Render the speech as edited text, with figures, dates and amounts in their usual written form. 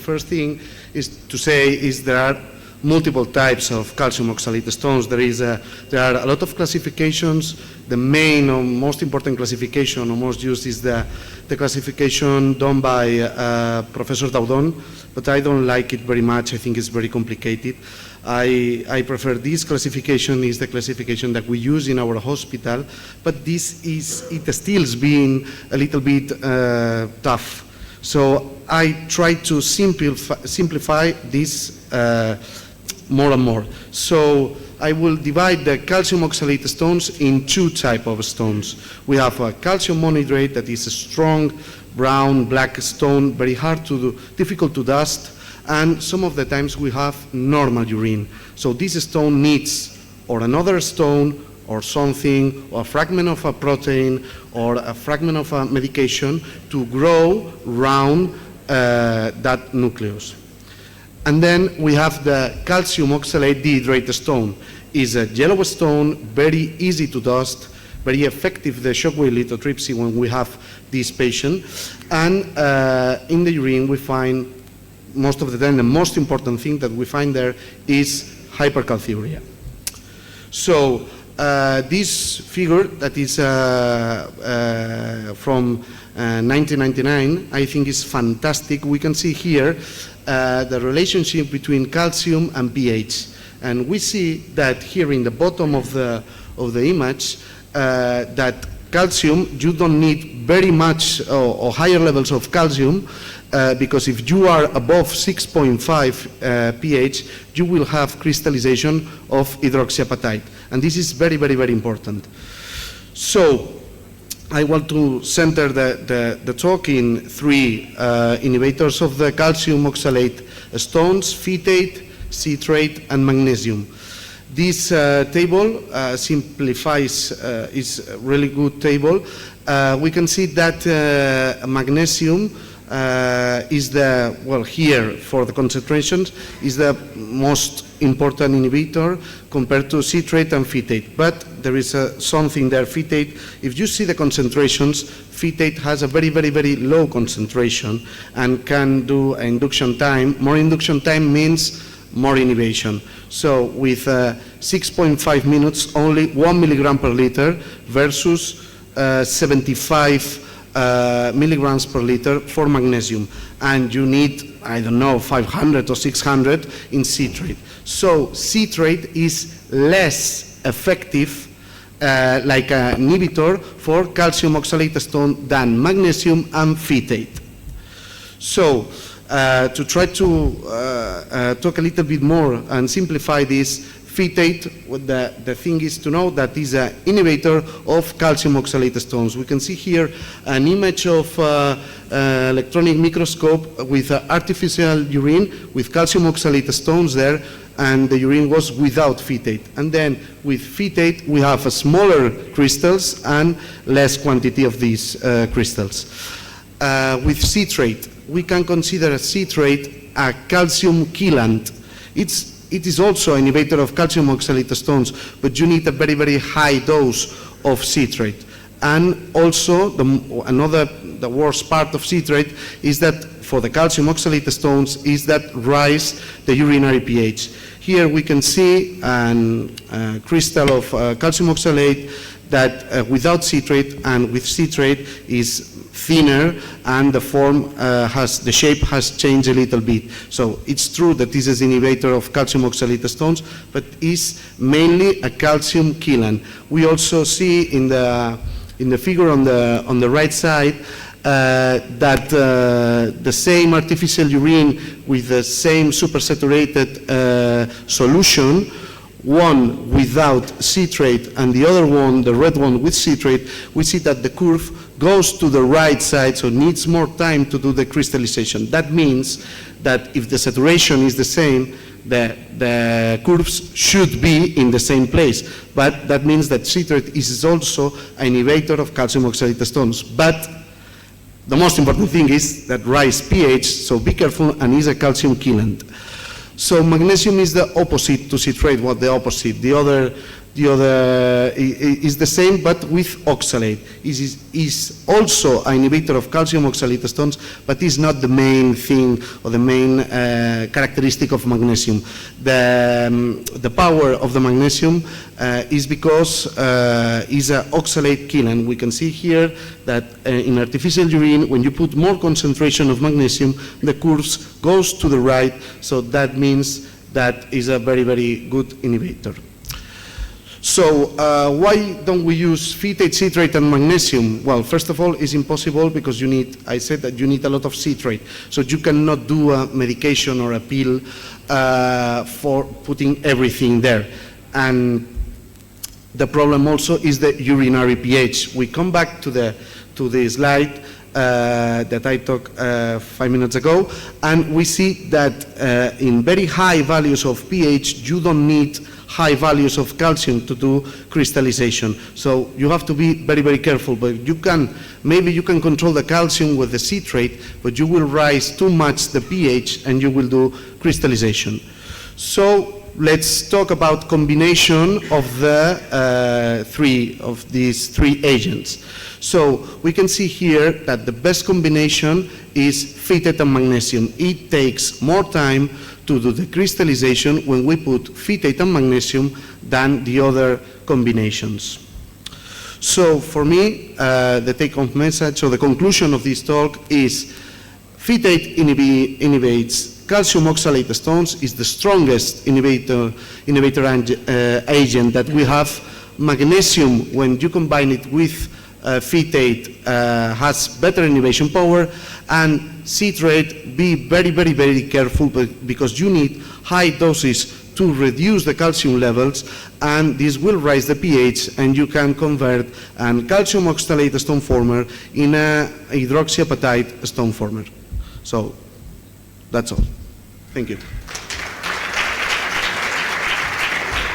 first thing is to say is there are multiple types of calcium oxalate stones. There are a lot of classifications. The main or most important classification or most used is the classification done by Professor Daudon, but I don't like it very much. I think it's very complicated. I prefer this classification is the classification that we use in our hospital, but it still is being a little bit tough. So I try to simplify this more and more. So I will divide the calcium oxalate stones in two types of stones. We have a calcium monohydrate that is a strong brown, black stone, very hard to do, difficult to dust, and some of the times we have normal urine. So this stone needs or another stone or something, or a fragment of a protein or a fragment of a medication to grow around that nucleus. And then we have the calcium oxalate dehydrated stone. It's a yellow stone, very easy to dust, very effective, the shockwave lithotripsy when we have this patient. And in the urine we find, most of the time, the most important thing that we find there is hypercalciuria. So this figure that is from 1999, I think is fantastic. We can see here the relationship between calcium and pH, and we see that here in the bottom of the image that calcium, you don't need very much or higher levels of calcium, because if you are above 6.5 pH, you will have crystallization of hydroxyapatite, and this is very, very, very important. So I want to center the talk in three inhibitors of the calcium oxalate stones: phytate, citrate, and magnesium. This table simplifies, is a really good table. We can see that magnesium is the, well, here for the concentrations, is the most important inhibitor compared to citrate and phytate. But there is something there, phytate. If you see the concentrations, phytate has a very, very, very low concentration and can do induction time. More induction time means more inhibition. So with 6.5 minutes, only 1 milligram per liter versus 75 milligrams per liter for magnesium, and you need, I don't know, 500 or 600 in citrate. So citrate is less effective like an inhibitor for calcium oxalate stone than magnesium and phytate. So to try to talk a little bit more and simplify this, phytate, the thing is to know that is an inhibitor of calcium oxalate stones. We can see here an image of electronic microscope with artificial urine with calcium oxalate stones there, and the urine was without phytate. And then with phytate we have smaller crystals and less quantity of these crystals. With citrate, we can consider citrate a calcium chelant. It is also an inhibitor of calcium oxalate stones, but you need a very, very high dose of citrate. And also, the worst part of citrate is that for the calcium oxalate stones is that rise the urinary pH. Here we can see a crystal of calcium oxalate that without citrate and with citrate is thinner, and the form the shape has changed a little bit. So it's true that this is an inhibitor of calcium oxalate stones, but is mainly a calcium chelant. We also see in the figure on the right side that the same artificial urine with the same supersaturated solution, one without citrate and the other one, the red one, with citrate, we see that the curve goes to the right side, so needs more time to do the crystallization. That means that if the saturation is the same, the curves should be in the same place. But that means that citrate is also an inhibitor of calcium oxalate stones. But the most important thing is that rise pH, so be careful, and is a calcium chelant. So magnesium is the opposite to citrate. What the opposite? The other The other is the same, but with oxalate. It is also an inhibitor of calcium oxalate stones, but is not the main thing or the main characteristic of magnesium. The power of the magnesium is because it's an oxalate killer. And we can see here that in artificial urine, when you put more concentration of magnesium, the curves goes to the right. So that means that is a very, very good inhibitor. So why don't we use phytate, citrate, and magnesium? Well, first of all, it's impossible because you need, I said that you need a lot of citrate. So you cannot do a medication or a pill for putting everything there. And the problem also is the urinary pH. We come back to the slide that I talked 5 minutes ago, and we see that in very high values of pH, you don't need high values of calcium to do crystallization. So you have to be very, very careful, but maybe you can control the calcium with the citrate, but you will raise too much the pH and you will do crystallization. So let's talk about combination of these three agents. So we can see here that the best combination is phytate and magnesium. It takes more time to do the crystallization when we put phytate and magnesium than the other combinations. So for me, the take-home message or the conclusion of this talk is phytate inhibits calcium oxalate stones, is the strongest inhibitor agent that we have. Magnesium, when you combine it with phytate, has better inhibition power, and citrate, be very, very, very careful because you need high doses to reduce the calcium levels, and this will raise the pH, and you can convert a calcium oxalate stone former in a hydroxyapatite stone former. So that's all. Thank you.